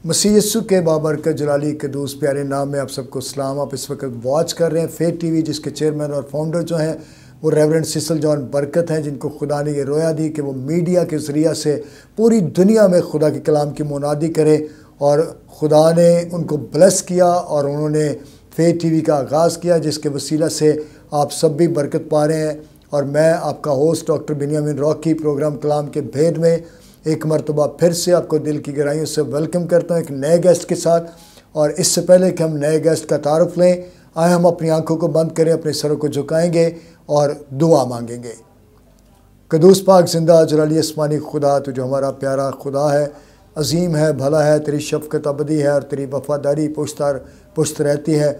مسیح یسوع کے بابرکت جلالی قدوس پیارے نام میں آپ سب کو سلام۔ آپ اس وقت واچ کر رہے ہیں فیتھ ٹی وی، جس کے چیئرمین اور فاؤنڈر جو ہیں وہ ریورنڈ سیسل جان برکت ہیں، جن کو خدا نے یہ رویا دی کہ وہ میڈیا کے ذریعہ سے پوری دنیا میں خدا کے کلام کی منادی کرے، اور خدا نے ان کو بلیس کیا اور انہوں نے فیتھ ٹی وی کا آغاز کیا، جس کے وسیلہ سے آپ سب بھی برکت پا رہے ہیں۔ اور میں آپ کا ہوسٹ ڈاکٹر بنیامین راکی پروگرام کلام کے بھید میں ایک مرتبہ پھر سے آپ کو دل کی گہرائیوں سے ویلکم کرتا ہوں ایک نئے گیسٹ کے ساتھ۔ اور اس سے پہلے کہ ہم نئے گیسٹ کا تعارف لیں، آئے ہم اپنی آنکھوں کو بند کریں، اپنے سروں کو جھکائیں گے اور دعا مانگیں گے۔ قدوس پاک زندہ جلالی آسمانی خدا، تو جو ہمارا پیارا خدا ہے، عظیم ہے، بھلا ہے، تیری شفقت ابدی ہے اور تیری وفاداری پشت رہتی ہے۔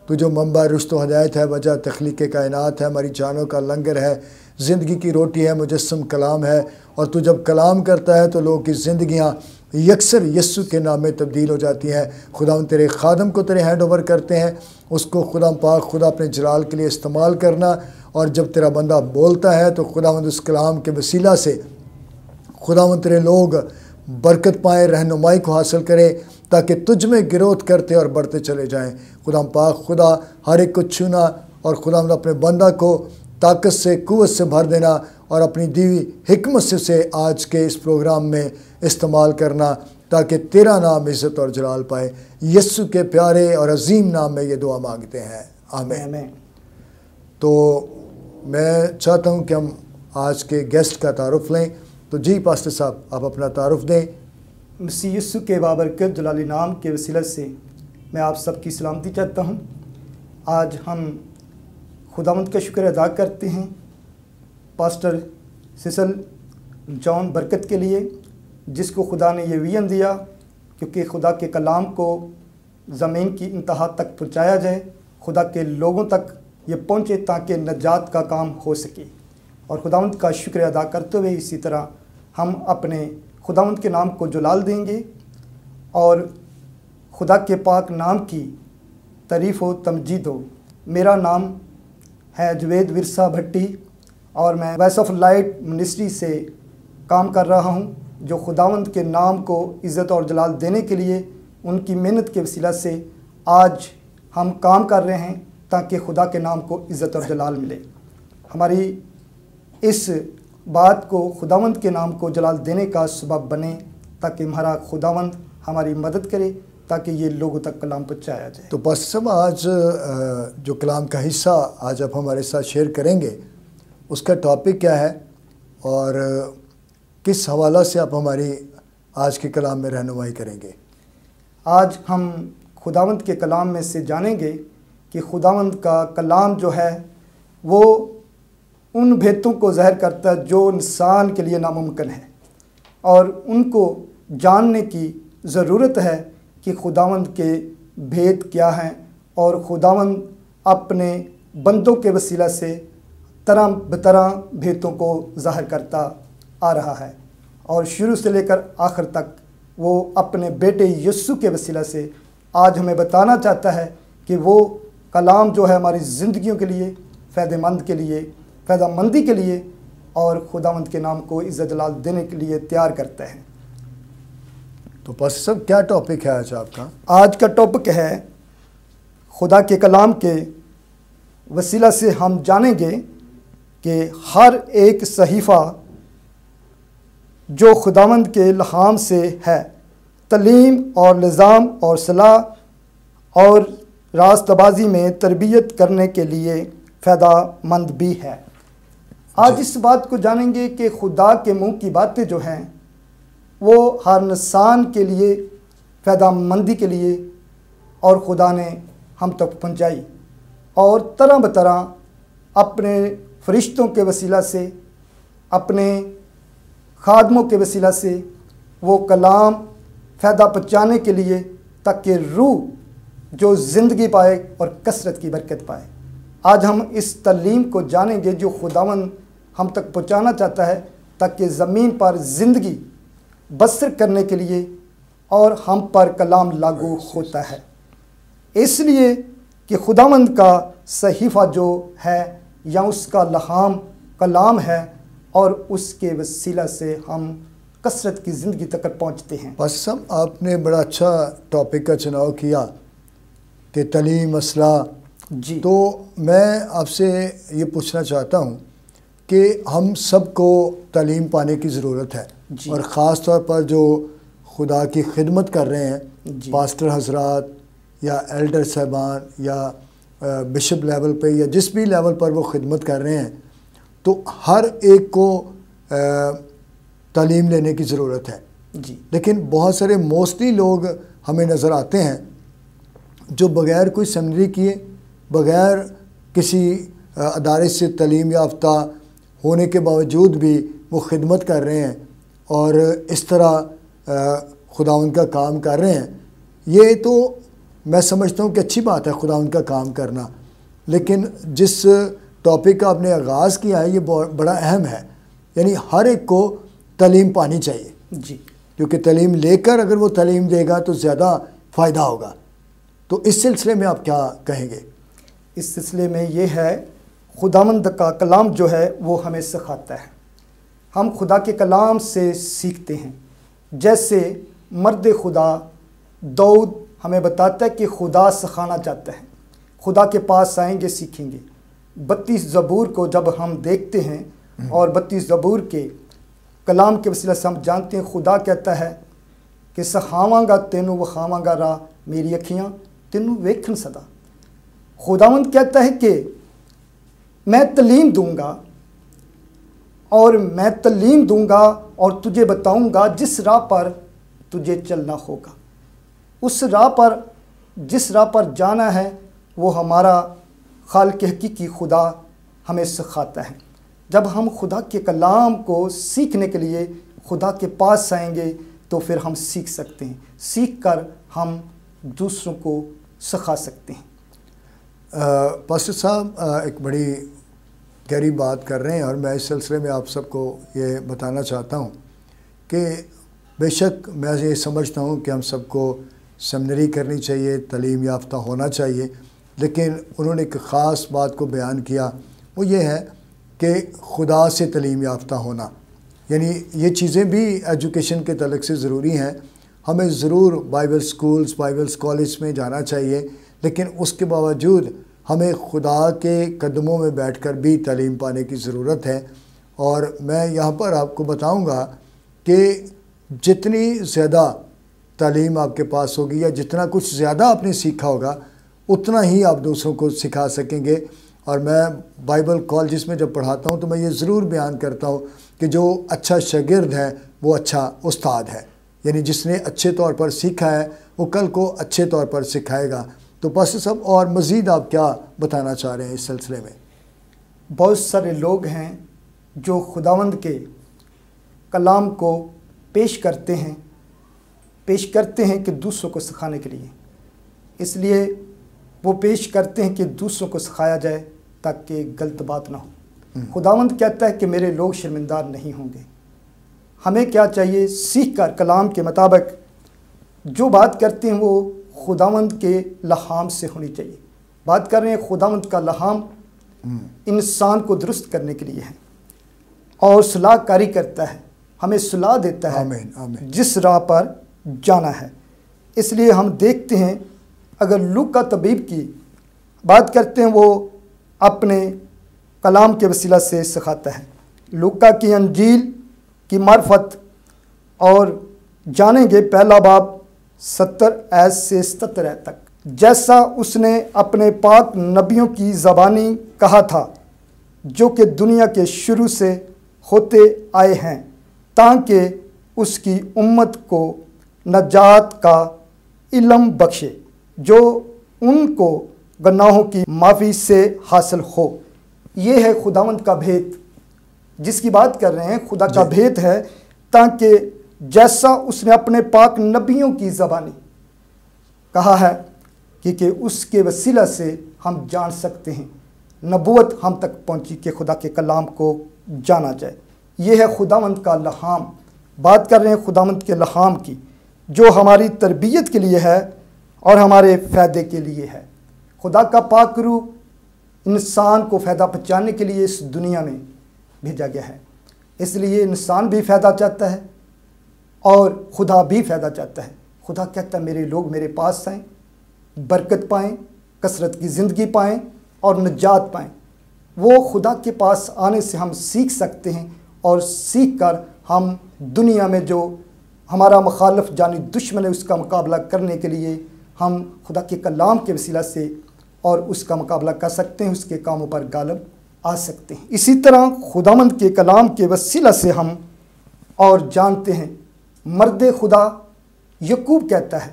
تو جو منبع رشت و ہدایت ہے، وجہ تخلیق کائنات ہے، ہماری جانوں کا لنگر ہے، زندگی کی روٹی ہے، مجسم کلام ہے، اور تو جب کلام کرتا ہے تو لوگوں کی زندگیاں یکسر یسوع کے نام میں تبدیل ہو جاتی ہیں۔ خدا ان تیرے خادم کو تیرے ہینڈ اوور کرتے ہیں، اس کو خدا پاک خدا اپنے جلال کے لیے استعمال کرنا، اور جب تیرا بندہ بولتا ہے تو خداوند اس کلام کے وسیلہ سے خداوند تیرے لوگ برکت پائیں، رہنمائی کو حاصل کریں، تاکہ تجھ میں گروتھ کرتے اور بڑھتے چلے جائیں۔ خدا پاک خدا ہر ایک کو چھونا، اور خداوند اپنے بندہ کو طاقت سے، قوت سے بھر دینا، اور اپنی دیوی حکمت سے آج کے اس پروگرام میں استعمال کرنا، تاکہ تیرا نام عزت اور جلال پائے۔ یسوع کے پیارے اور عظیم نام میں یہ دعا مانگتے ہیں، آمین۔ تو میں چاہتا ہوں کہ ہم آج کے گیسٹ کا تعارف لیں۔ تو جی پاسٹر صاحب، آپ اپنا تعارف دیں۔ مسیح یسوع کے بابرکت جلالی نام کے وسیلہ سے میں آپ سب کی سلامتی چاہتا ہوں۔ آج ہم خداوند کا شکر ادا کرتے ہیں پاسٹر سیسل جان برکت کے لیے، جس کو خدا نے یہ ویژن دیا کیونکہ خدا کے کلام کو زمین کی انتہا تک پہنچایا جائے، خدا کے لوگوں تک یہ پہنچے تاکہ نجات کا کام ہو سکے۔ اور خداوند کا شکر ادا کرتے ہوئے اسی طرح ہم اپنے خداوند کے نام کو جلال دیں گے، اور خدا کے پاک نام کی تعریف و تمجید ہو۔ میرا نام ہے جوید ورثہ بھٹی، اور میں وائس آف لائٹ منسٹری سے کام کر رہا ہوں، جو خداوند کے نام کو عزت اور جلال دینے کے لیے ان کی محنت کے وسیلہ سے آج ہم کام کر رہے ہیں، تاکہ خدا کے نام کو عزت اور جلال ملے۔ ہماری اس بات کو خداوند کے نام کو جلال دینے کا سبب بنے، تاکہ ہمارا خداوند ہماری مدد کرے، تاکہ یہ لوگوں تک کلام پہنچایا جائے۔ تو پاسٹر صاحب، آج جو کلام کا حصہ آج آپ ہمارے ساتھ شیئر کریں گے، اس کا ٹاپک کیا ہے، اور کس حوالہ سے آپ ہماری آج کے کلام میں رہنمائی کریں گے؟ آج ہم خداوند کے کلام میں سے جانیں گے کہ خداوند کا کلام جو ہے وہ ان بھیتوں کو ظاہر کرتا ہے جو انسان کے لیے ناممکن ہے، اور ان کو جاننے کی ضرورت ہے کہ خداوند کے بھید کیا ہیں، اور خداوند اپنے بندوں کے وسیلہ سے طرح بطرح بھیتوں کو ظاہر کرتا آ رہا ہے، اور شروع سے لے کر آخر تک وہ اپنے بیٹے یسوع کے وسیلہ سے آج ہمیں بتانا چاہتا ہے کہ وہ کلام جو ہے ہماری زندگیوں کے لیے فائدہ مندی کے لیے اور خداوند کے نام کو عزت جلال دینے کے لیے تیار کرتا ہے۔ تو پاسٹر صاحب، کیا ٹاپک ہے آج آپ کا؟ آج کا ٹاپک ہے خدا کے کلام کے وسیلہ سے ہم جانیں گے کہ ہر ایک صحیفہ جو خداوند کے الہام سے ہے، تعلیم اور نظام اور صلاح اور راست بازی میں تربیت کرنے کے لیے فائدہ مند بھی ہے۔ آج اس بات کو جانیں گے کہ خدا کے منہ کی باتیں جو ہیں وہ ہر انسان کے لیے فائدہ مندی کے لیے اور خدا نے ہم تک پہنچائی، اور طرح بطرح اپنے فرشتوں کے وسیلہ سے، اپنے خادموں کے وسیلہ سے وہ کلام فائدہ پہنچانے کے لیے، تاکہ روح جو زندگی پائے اور کثرت کی برکت پائے۔ آج ہم اس تعلیم کو جانیں گے جو خداوند ہم تک پہنچانا چاہتا ہے، تاکہ زمین پر زندگی بسر کرنے کے لیے اور ہم پر کلام لاگو ہوتا ہے، اس لیے کہ خداوند کا صحیفہ جو ہے یا اس کا لہام کلام ہے، اور اس کے وسیلہ سے ہم کثرت کی زندگی تک پہنچتے ہیں۔ پاسٹر صاحب، آپ نے بڑا اچھا ٹاپک کا چناؤ کیا کہ تعلیم مسئلہ۔ جی، تو میں آپ سے یہ پوچھنا چاہتا ہوں کہ ہم سب کو تعلیم پانے کی ضرورت ہے، جی، اور خاص طور پر جو خدا کی خدمت کر رہے ہیں، جی، پاسٹر حضرات یا ایلڈر صاحبان یا بشپ لیول پہ یا جس بھی لیول پر وہ خدمت کر رہے ہیں، تو ہر ایک کو تعلیم لینے کی ضرورت ہے۔ جی، لیکن بہت سارے موسٹلی لوگ ہمیں نظر آتے ہیں جو بغیر کوئی سیمنری کیے، بغیر کسی ادارے سے تعلیم یافتہ ہونے کے باوجود بھی وہ خدمت کر رہے ہیں اور اس طرح خداوند کا کام کر رہے ہیں۔ یہ تو میں سمجھتا ہوں کہ اچھی بات ہے خداوند کا کام کرنا، لیکن جس ٹاپک کا آپ نے آغاز کیا ہے یہ بڑا اہم ہے، یعنی ہر ایک کو تعلیم پانی چاہیے، جی، کیونکہ تعلیم لے کر اگر وہ تعلیم دے گا تو زیادہ فائدہ ہوگا۔ تو اس سلسلے میں آپ کیا کہیں گے؟ اس سلسلے میں یہ ہے، خداوند کا کلام جو ہے وہ ہمیں سکھاتا ہے، ہم خدا کے کلام سے سیکھتے ہیں۔ جیسے مرد خدا داؤد ہمیں بتاتا ہے کہ خدا سکھانا چاہتا ہے، خدا کے پاس آئیں گے سیکھیں گے۔ 32 زبور کو جب ہم دیکھتے ہیں اور 32 زبور کے کلام کے وسیلہ سے ہم جانتے ہیں خدا کہتا ہے کہ سکھاواں گا تینوں وکھاواں گا راہ، میری اکھیاں تینوں ویکھن صدا۔ خداوند کہتا ہے کہ میں تعلیم دوں گا اور تجھے بتاؤں گا جس راہ پر تجھے چلنا ہوگا۔ اس راہ پر جس راہ پر جانا ہے وہ ہمارا خالق حقیقی خدا ہمیں سکھاتا ہے۔ جب ہم خدا کے کلام کو سیکھنے کے لیے خدا کے پاس آئیں گے تو پھر ہم سیکھ سکتے ہیں، سیکھ کر ہم دوسروں کو سکھا سکتے ہیں۔ پاسٹر صاحب ایک بڑی گہری بات کر رہے ہیں، اور میں اس سلسلے میں آپ سب کو یہ بتانا چاہتا ہوں کہ بے شک میں یہ سمجھتا ہوں کہ ہم سب کو سیمنری کرنی چاہیے، تعلیم یافتہ ہونا چاہیے، لیکن انہوں نے ایک خاص بات کو بیان کیا، وہ یہ ہے کہ خدا سے تعلیم یافتہ ہونا، یعنی یہ چیزیں بھی ایجوکیشن کے تعلق سے ضروری ہیں۔ ہمیں ضرور بائبل سکولز، بائبل کالج میں جانا چاہیے، لیکن اس کے باوجود ہمیں خدا کے قدموں میں بیٹھ کر بھی تعلیم پانے کی ضرورت ہے۔ اور میں یہاں پر آپ کو بتاؤں گا کہ جتنی زیادہ تعلیم آپ کے پاس ہوگی یا جتنا کچھ زیادہ آپ نے سیکھا ہوگا اتنا ہی آپ دوسروں کو سکھا سکیں گے۔ اور میں بائبل کالجز میں جب پڑھاتا ہوں تو میں یہ ضرور بیان کرتا ہوں کہ جو اچھا شاگرد ہے وہ اچھا استاد ہے، یعنی جس نے اچھے طور پر سیکھا ہے وہ کل کو اچھے طور پر سکھائے گا۔ تو پاسٹر صاحب اور مزید آپ کیا بتانا چاہ رہے ہیں اس سلسلے میں؟ بہت سارے لوگ ہیں جو خداوند کے کلام کو پیش کرتے ہیں کہ دوسروں کو سکھانے کے لیے، اس لیے وہ پیش کرتے ہیں کہ دوسروں کو سکھایا جائے تاکہ غلط بات نہ ہو۔ خداوند کہتا ہے کہ میرے لوگ شرمندار نہیں ہوں گے۔ ہمیں کیا چاہیے؟ سیکھ کر کلام کے مطابق جو بات کرتے ہیں وہ خداوند کے لہام سے ہونی چاہیے۔ بات کر رہے ہیں خداوند کا لہام انسان کو درست کرنے کے لیے ہے اور صلاح کاری کرتا ہے، ہمیں صلاح دیتا ہے آمین آمین۔ جس راہ پر جانا ہے۔ اس لیے ہم دیکھتے ہیں اگر لوکا طبیب کی بات کرتے ہیں وہ اپنے کلام کے وسیلہ سے سکھاتا ہے۔ لوکا کی انجیل کی معرفت اور جانیں گے پہلا باب 70 آیت سے 77 آیت تک۔ جیسا اس نے اپنے پاک نبیوں کی زبانی کہا تھا جو کہ دنیا کے شروع سے ہوتے آئے ہیں تاکہ اس کی امت کو نجات کا علم بخشے جو ان کو گناہوں کی معافی سے حاصل ہو۔ یہ ہے خداوند کا بھید جس کی بات کر رہے ہیں، خدا کا بھید ہے، تاکہ جیسا اس نے اپنے پاک نبیوں کی زبانی کہا ہے کہ اس کے وسیلہ سے ہم جان سکتے ہیں، نبوت ہم تک پہنچی کہ خدا کے کلام کو جانا جائے۔ یہ ہے خداوند کا لہام۔ بات کر رہے ہیں خداوند کے لہام کی جو ہماری تربیت کے لیے ہے اور ہمارے فائدے کے لیے ہے۔ خدا کا پاک روح انسان کو فائدہ پہنچانے کے لیے اس دنیا میں بھیجا گیا ہے، اس لیے انسان بھی فائدہ چاہتا ہے، اور خدا بھی فائدہ چاہتا ہے۔ خدا کہتا ہے میرے لوگ میرے پاس آئیں، برکت پائیں، کثرت کی زندگی پائیں اور نجات پائیں۔ وہ خدا کے پاس آنے سے ہم سیکھ سکتے ہیں، اور سیکھ کر ہم دنیا میں جو ہمارا مخالف جانی دشمن ہے اس کا مقابلہ کرنے کے لیے ہم خدا کے کلام کے وسیلہ سے اور اس کا مقابلہ کر سکتے ہیں، اس کے کاموں پر غالب آ سکتے ہیں۔ اسی طرح خداوند کے کلام کے وسیلہ سے ہم اور جانتے ہیں، مرد خدا یعقوب کہتا ہے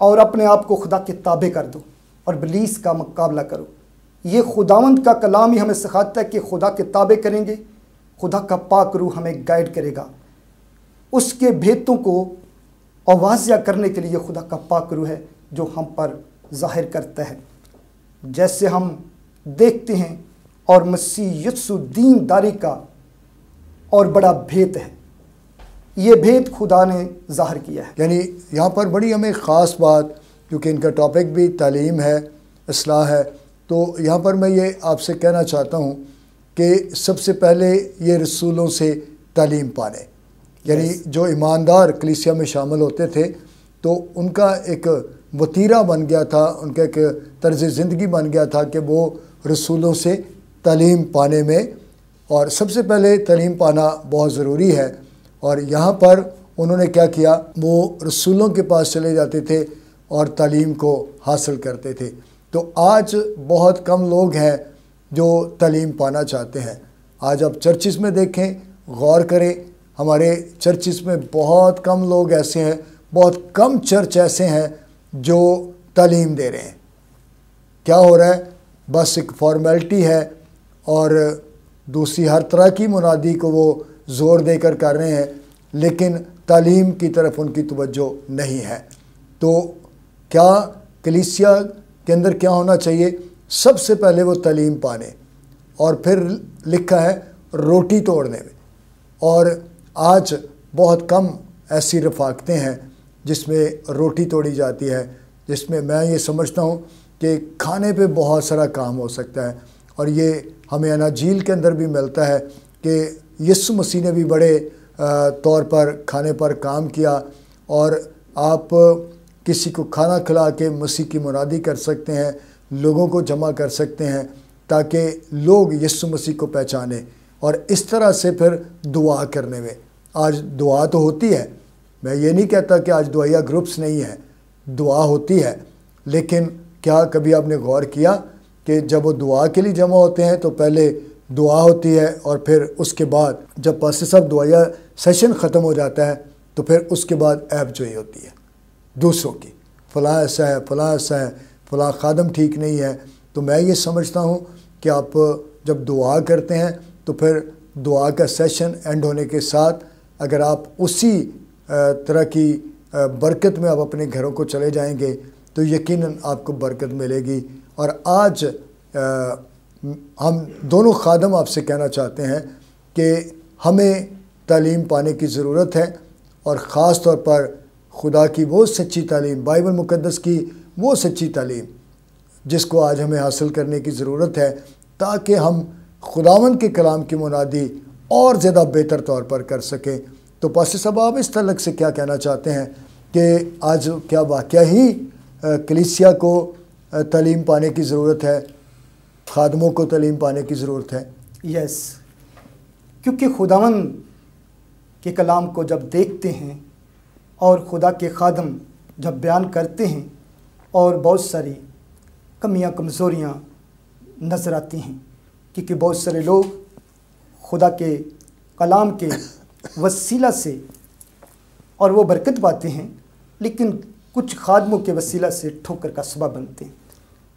اور اپنے آپ کو خدا کے تابع کر دو اور ابلیس کا مقابلہ کرو۔ یہ خداوند کا کلام ہی ہمیں سکھاتا ہے کہ خدا کے تابع کریں گے، خدا کا پاک روح ہمیں گائیڈ کرے گا۔ اس کے بھیتوں کو واضح کرنے کے لیے خدا کا پاک روح ہے جو ہم پر ظاہر کرتا ہے۔ جیسے ہم دیکھتے ہیں، اور مسیح یسوع دین داری کا اور بڑا بھیت ہے، یہ بھیت خدا نے ظاہر کیا ہے۔ یعنی یہاں پر بڑی ہمیں خاص بات، کیونکہ ان کا ٹاپک بھی تعلیم ہے، اصلاح ہے، تو یہاں پر میں یہ آپ سے کہنا چاہتا ہوں کہ سب سے پہلے یہ رسولوں سے تعلیم پانے، یعنی جو ایماندار کلیسیا میں شامل ہوتے تھے تو ان کا ایک وتیرہ بن گیا تھا، ان کا ایک طرز زندگی بن گیا تھا کہ وہ رسولوں سے تعلیم پانے میں، اور سب سے پہلے تعلیم پانا بہت ضروری ہے۔ اور یہاں پر انہوں نے کیا کیا، وہ رسولوں کے پاس چلے جاتے تھے اور تعلیم کو حاصل کرتے تھے۔ تو آج بہت کم لوگ ہیں جو تعلیم پانا چاہتے ہیں۔ آج آپ چرچز میں دیکھیں، غور کریں، ہمارے چرچز میں بہت کم لوگ ایسے ہیں، بہت کم چرچ ایسے ہیں جو تعلیم دے رہے ہیں۔ کیا ہو رہا ہے؟ بس ایک فارمیلٹی ہے، اور دوسری ہر طرح کی منادی کو وہ زور دے کر رہے ہیں، لیکن تعلیم کی طرف ان کی توجہ نہیں ہے۔ تو کیا کلیسیا کے اندر کیا ہونا چاہیے؟ سب سے پہلے وہ تعلیم پانے، اور پھر لکھا ہے روٹی توڑنے میں۔ اور آج بہت کم ایسی رفاقتیں ہیں جس میں روٹی توڑی جاتی ہے، جس میں میں یہ سمجھتا ہوں کہ کھانے پہ بہت سارا کام ہو سکتا ہے۔ اور یہ ہمیں اناجیل کے اندر بھی ملتا ہے کہ یسوع مسیح نے بھی بڑے طور پر کھانے پر کام کیا، اور آپ کسی کو کھانا کھلا کے مسیح کی منادی کر سکتے ہیں، لوگوں کو جمع کر سکتے ہیں تاکہ لوگ یسوع مسیح کو پہچانیں۔ اور اس طرح سے پھر دعا کرنے میں، آج دعا تو ہوتی ہے، میں یہ نہیں کہتا کہ آج دعائیہ گروپس نہیں ہیں، دعا ہوتی ہے، لیکن کیا کبھی آپ نے غور کیا کہ جب وہ دعا کے لیے جمع ہوتے ہیں تو پہلے دعا ہوتی ہے، اور پھر اس کے بعد جب پاسٹر صاحب دعائیہ سیشن ختم ہو جاتا ہے تو پھر اس کے بعد ایب جوئی ہوتی ہے دوسروں کی، فلاں ایسا ہے، فلاں ایسا ہے، فلاں خادم ٹھیک نہیں ہے۔ تو میں یہ سمجھتا ہوں کہ آپ جب دعا کرتے ہیں تو پھر دعا کا سیشن اینڈ ہونے کے ساتھ اگر آپ اسی طرح کی برکت میں آپ اپنے گھروں کو چلے جائیں گے تو یقیناً آپ کو برکت ملے گی۔ اور آج ہم دونوں خادم آپ سے کہنا چاہتے ہیں کہ ہمیں تعلیم پانے کی ضرورت ہے، اور خاص طور پر خدا کی وہ سچی تعلیم، بائبل مقدس کی وہ سچی تعلیم جس کو آج ہمیں حاصل کرنے کی ضرورت ہے، تاکہ ہم خداوند کے کلام کی منادی اور زیادہ بہتر طور پر کر سکیں۔ تو پاسٹر صاحب آپ اس تعلق سے کیا کہنا چاہتے ہیں کہ آج کیا واقعہ ہی کلیسیا کو تعلیم پانے کی ضرورت ہے، خادموں کو تعلیم پانے کی ضرورت ہے؟ یس، کیونکہ خداوند کے کلام کو جب دیکھتے ہیں اور خدا کے خادم جب بیان کرتے ہیں اور بہت ساری کمیاں کمزوریاں نظر آتی ہیں، کیونکہ بہت سارے لوگ خدا کے کلام کے وسیلہ سے اور وہ برکت پاتے ہیں، لیکن کچھ خادموں کے وسیلہ سے ٹھوکر کا سبب بنتے ہیں۔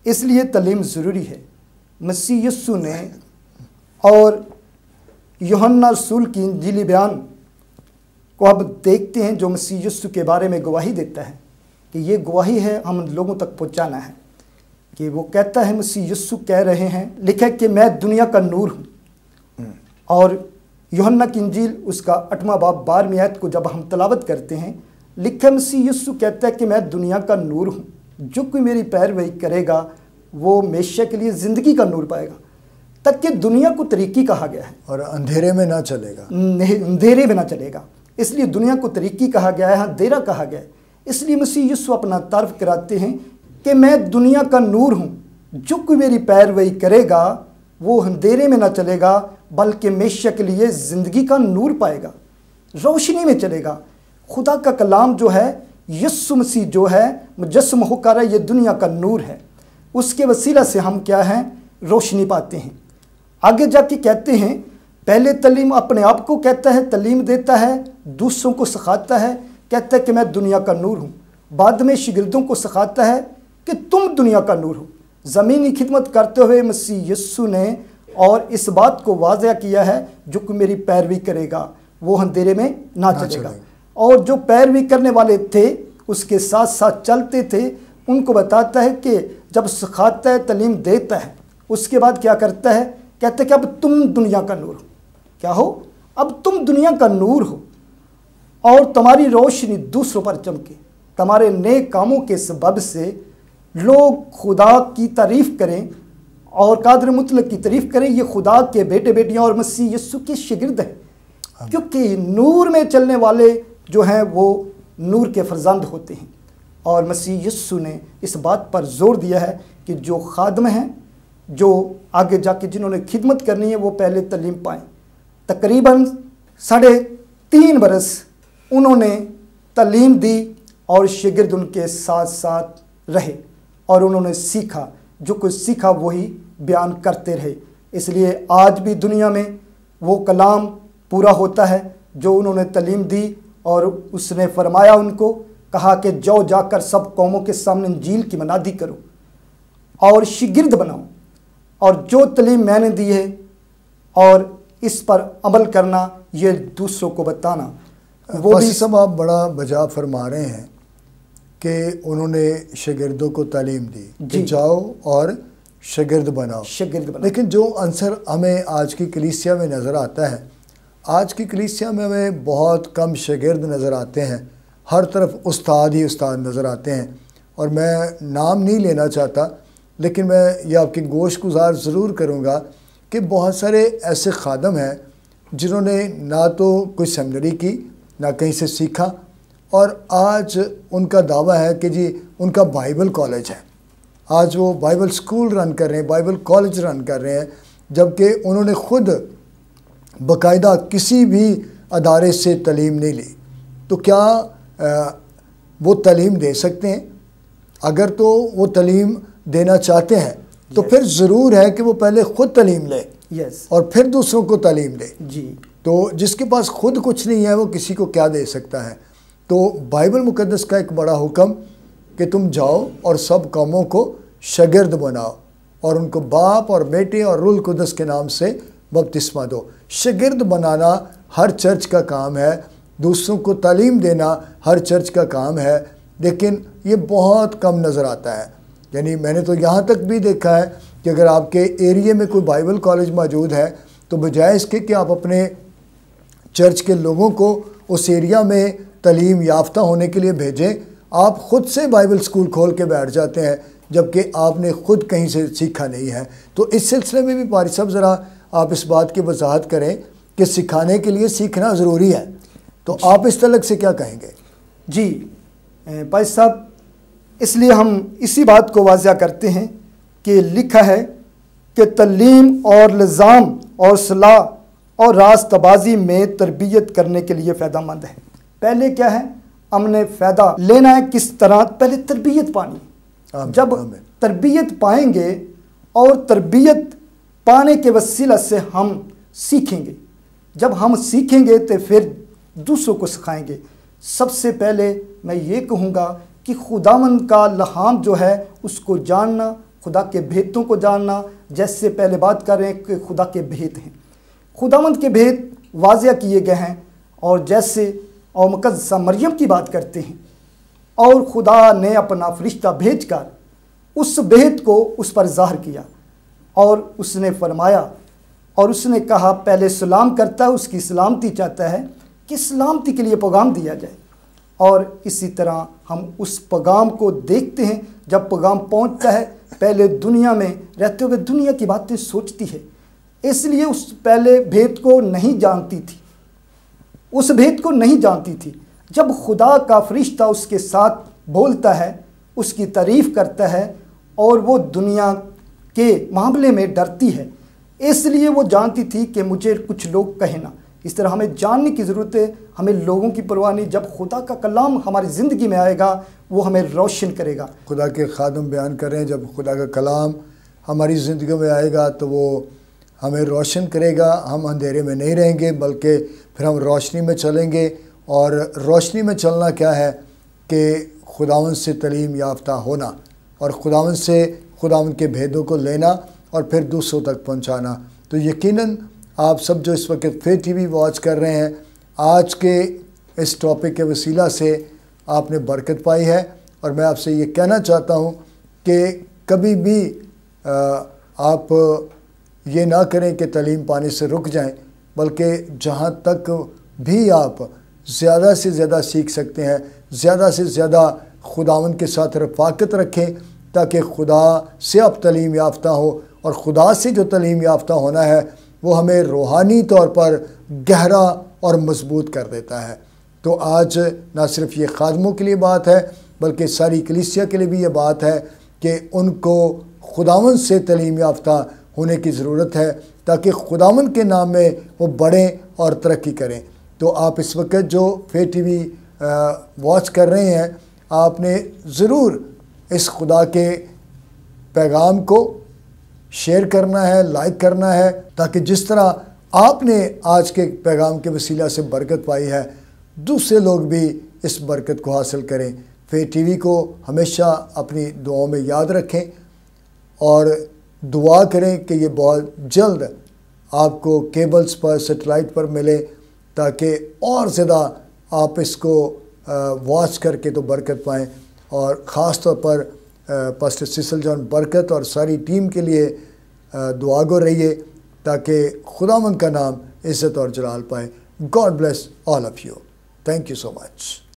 اس لیے تعلیم ضروری ہے۔ مسیح یسوع نے اور یوحنا رسول کی انجیلی بیان کو اب دیکھتے ہیں جو مسیح یسوع کے بارے میں گواہی دیتا ہے کہ یہ گواہی ہے ہم لوگوں تک پہنچانا ہے، کہ وہ کہتا ہے، مسیح یسوع کہہ رہے ہیں، لکھا کہ میں دنیا کا نور ہوں۔ اور یوحنا کی انجیل اس کا 8واں باب 12ویں آیت کو جب ہم تلاوت کرتے ہیں، لکھا مسیح یسوع کہتا ہے کہ میں دنیا کا نور ہوں، جو کوئی میری پیروی کرے گا وہ ہمیشہ کے لیے زندگی کا نور پائے گا۔ تک کہ دنیا کو طریقی کہا گیا ہے، اور اندھیرے میں نہ چلے گا، اندھیرے میں نہ چلے گا۔ اس لیے دنیا کو طریقی کہا گیا ہے، اندھیرا کہا گیا ہے۔ اس لیے مسیح یسوع اپنا تعارف کراتے ہیں کہ میں دنیا کا نور ہوں، جو کوئی میری پیروی کرے گا وہ اندھیرے میں نہ چلے گا بلکہ ہمیشہ کے لیے زندگی کا نور پائے گا، روشنی میں چلے گا۔ خدا کا کلام جو ہے، یسوع مسیح جو ہے مجسم ہو کر یہ دنیا کا نور ہے، اس کے وسیلہ سے ہم کیا ہیں؟ روشنی پاتے ہیں۔ آگے جا کے کہتے ہیں، پہلے تعلیم اپنے آپ کو کہتا ہے، تعلیم دیتا ہے، دوسروں کو سکھاتا ہے، کہتا ہے کہ میں دنیا کا نور ہوں۔ بعد میں شاگردوں کو سکھاتا ہے کہ تم دنیا کا نور ہو۔ زمینی خدمت کرتے ہوئے مسیح یسوع نے اور اس بات کو واضح کیا ہے، جو کوئی میری پیروی کرے گا وہ اندھیرے میں نہ چلے گا۔ اور جو پیروی کرنے والے تھے اس کے ساتھ ساتھ چلتے تھے، ان کو بتاتا ہے کہ جب سکھاتا ہے، تعلیم دیتا ہے، اس کے بعد کیا کرتا ہے؟ کہتا ہے کہ اب تم دنیا کا نور ہو۔ کیا ہو؟ اب تم دنیا کا نور ہو اور تمہاری روشنی دوسروں پر چمکے۔ تمہارے نیک کاموں کے سبب سے لوگ خدا کی تعریف کریں اور قادر مطلق کی تعریف کریں۔ یہ خدا کے بیٹے بیٹیاں اور مسیح یسوع کے شاگرد ہیں، کیونکہ نور میں چلنے والے جو ہیں وہ نور کے فرزند ہوتے ہیں۔ اور مسیح یسوع نے اس بات پر زور دیا ہے کہ جو خادم ہیں، جو آگے جا کے جنہوں نے خدمت کرنی ہے، وہ پہلے تعلیم پائیں۔ تقریباً 3.5 برس انہوں نے تعلیم دی اور شاگرد ان کے ساتھ ساتھ رہے اور انہوں نے سیکھا، جو کچھ سیکھا وہی بیان کرتے رہے۔ اس لیے آج بھی دنیا میں وہ کلام پورا ہوتا ہے جو انہوں نے تعلیم دی، اور اس نے فرمایا، ان کو کہا کہ جا کر سب قوموں کے سامنے انجیل کی منادی کرو اور شاگرد بناؤ، اور جو تعلیم میں نے دی ہے اور اس پر عمل کرنا، یہ دوسروں کو بتانا۔ وہ بھی سب آپ بڑا بجا فرما رہے ہیں کہ انہوں نے شاگردوں کو تعلیم دی کہ جاؤ اور شاگرد بناؤ۔ لیکن جو عنصر ہمیں آج کی کلیسیا میں نظر آتا ہے، آج کی کلیسیا میں ہمیں بہت کم شاگرد نظر آتے ہیں، ہر طرف استاد ہی استاد نظر آتے ہیں۔ اور میں نام نہیں لینا چاہتا، لیکن میں یہ آپ کی گوش گزار ضرور کروں گا کہ بہت سارے ایسے خادم ہیں جنہوں نے نہ تو کوئی سیمنری کی، نہ کہیں سے سیکھا، اور آج ان کا دعویٰ ہے کہ جی ان کا بائبل کالج ہے۔ آج وہ بائبل سکول رن کر رہے ہیں، بائبل کالج رن کر رہے ہیں، جبکہ انہوں نے خود باقاعدہ کسی بھی ادارے سے تعلیم نہیں لی۔ تو کیا وہ تعلیم دے سکتے ہیں؟ اگر تو وہ تعلیم دینا چاہتے ہیں تو پھر ضرور ہے کہ وہ پہلے خود تعلیم لے اور پھر دوسروں کو تعلیم دے۔ تو جس کے پاس خود کچھ نہیں ہے وہ کسی کو کیا دے سکتا ہے؟ تو بائبل مقدس کا ایک بڑا حکم کہ تم جاؤ اور سب قوموں کو شاگرد بناؤ اور ان کو باپ اور بیٹے اور روح القدس کے نام سے بپتسمہ دو۔ شاگرد بنانا ہر چرچ کا کام ہے، دوسروں کو تعلیم دینا ہر چرچ کا کام ہے، لیکن یہ بہت کم نظر آتا ہے۔ یعنی میں نے تو یہاں تک بھی دیکھا ہے کہ اگر آپ کے ایریے میں کوئی بائبل کالج موجود ہے تو بجائے اس کے کہ آپ اپنے چرچ کے لوگوں کو اس ایریا میں تعلیم یافتہ ہونے کے لیے بھیجیں، آپ خود سے بائبل سکول کھول کے بیٹھ جاتے ہیں جبکہ آپ نے خود کہیں سے سیکھا نہیں ہے۔ تو اس سلسلے میں بھی پاری صاحب ذرا آپ اس بات کی وضاحت کریں کہ سکھانے کے لیے سیکھنا ضروری ہے، تو آپ اس تعلق سے کیا کہیں گے؟ جی پاری صاحب، اس لیے ہم اسی بات کو واضح کرتے ہیں کہ لکھا ہے کہ تعلیم اور لزام اور صلاح اور راستہ بازی میں تربیت کرنے کے لیے فائدہ مند ہے۔ پہلے کیا ہے؟ ہم نے فائدہ لینا ہے کس طرح؟ پہلے تربیت پانی۔ جب تربیت پائیں گے اور تربیت پانے کے وسیلہ سے ہم سیکھیں گے، جب ہم سیکھیں گے تو پھر دوسروں کو سکھائیں گے۔ سب سے پہلے میں یہ کہوں گا کہ خداوند کا لہام جو ہے اس کو جاننا، خدا کے بھیتوں کو جاننا، جیسے پہلے بات کر رہے ہیں کہ خدا کے بھیت ہیں، خداوند کے بھیت واضح کیے گئے ہیں، اور جیسے اور مقدسہ مریم کی بات کرتے ہیں، اور خدا نے اپنا فرشتہ بھیج کر اس بھیت کو اس پر ظاہر کیا، اور اس نے فرمایا اور اس نے کہا پہلے سلام کرتا ہے، اس کی سلامتی چاہتا ہے کہ سلامتی کے لیے پیغام دیا جائے، اور اسی طرح ہم اس پیغام کو دیکھتے ہیں۔ جب پیغام پہنچتا ہے، پہلے دنیا میں رہتے ہوئے دنیا کی باتیں سوچتی ہے، اس لیے اس پہلے بھیت کو نہیں جانتی تھی، اس بھید کو نہیں جانتی تھی۔ جب خدا کا فرشتہ اس کے ساتھ بولتا ہے، اس کی تعریف کرتا ہے اور وہ دنیا کے معاملے میں ڈرتی ہے، اس لیے وہ جانتی تھی کہ مجھے کچھ لوگ کہیں نہ۔ اس طرح ہمیں جاننے کی ضرورت ہے، ہمیں لوگوں کی پرواہ نہیں۔ جب خدا کا کلام ہماری زندگی میں آئے گا وہ ہمیں روشن کرے گا۔ خدا کے خادم بیان کر رہے ہیں، جب خدا کا کلام ہماری زندگی میں آئے گا تو وہ ہمیں روشن کرے گا، ہم اندھیرے میں نہیں رہیں گے بلکہ پھر ہم روشنی میں چلیں گے۔ اور روشنی میں چلنا کیا ہے کہ خداوند سے تعلیم یافتہ ہونا اور خداوند سے خداوند کے بھیدوں کو لینا اور پھر دوسروں تک پہنچانا۔ تو یقیناً آپ سب جو اس وقت فیتھ ٹی وی واچ کر رہے ہیں، آج کے اس ٹاپک کے وسیلہ سے آپ نے برکت پائی ہے۔ اور میں آپ سے یہ کہنا چاہتا ہوں کہ کبھی بھی آپ یہ نہ کریں کہ تعلیم پانے سے رک جائیں، بلکہ جہاں تک بھی آپ زیادہ سے زیادہ سیکھ سکتے ہیں، زیادہ سے زیادہ خداوند کے ساتھ رفاقت رکھیں تاکہ خدا سے آپ تعلیم یافتہ ہو۔ اور خدا سے جو تعلیم یافتہ ہونا ہے وہ ہمیں روحانی طور پر گہرا اور مضبوط کر دیتا ہے۔ تو آج نہ صرف یہ خادموں کے لیے بات ہے بلکہ ساری کلیسیا کے لیے بھی یہ بات ہے کہ ان کو خداوند سے تعلیم یافتہ ہونے کی ضرورت ہے تاکہ خداوند کے نام میں وہ بڑھیں اور ترقی کریں۔ تو آپ اس وقت جو فیتھ ٹی وی واچ کر رہے ہیں، آپ نے ضرور اس خدا کے پیغام کو شیئر کرنا ہے، لائک کرنا ہے، تاکہ جس طرح آپ نے آج کے پیغام کے وسیلہ سے برکت پائی ہے، دوسرے لوگ بھی اس برکت کو حاصل کریں۔ فیتھ ٹی وی کو ہمیشہ اپنی دعاؤں میں یاد رکھیں اور دعا کریں کہ یہ بہت جلد آپ کو کیبلز پر، سیٹلائٹ پر ملے تاکہ اور زیادہ آپ اس کو واچ کر کے تو برکت پائیں۔ اور خاص طور پر پاسٹر سیسل جان برکت اور ساری ٹیم کے لیے دعا گو رہیے تاکہ خداوند کا نام عزت اور جلال پائے۔ God bless all of you. Thank you so much.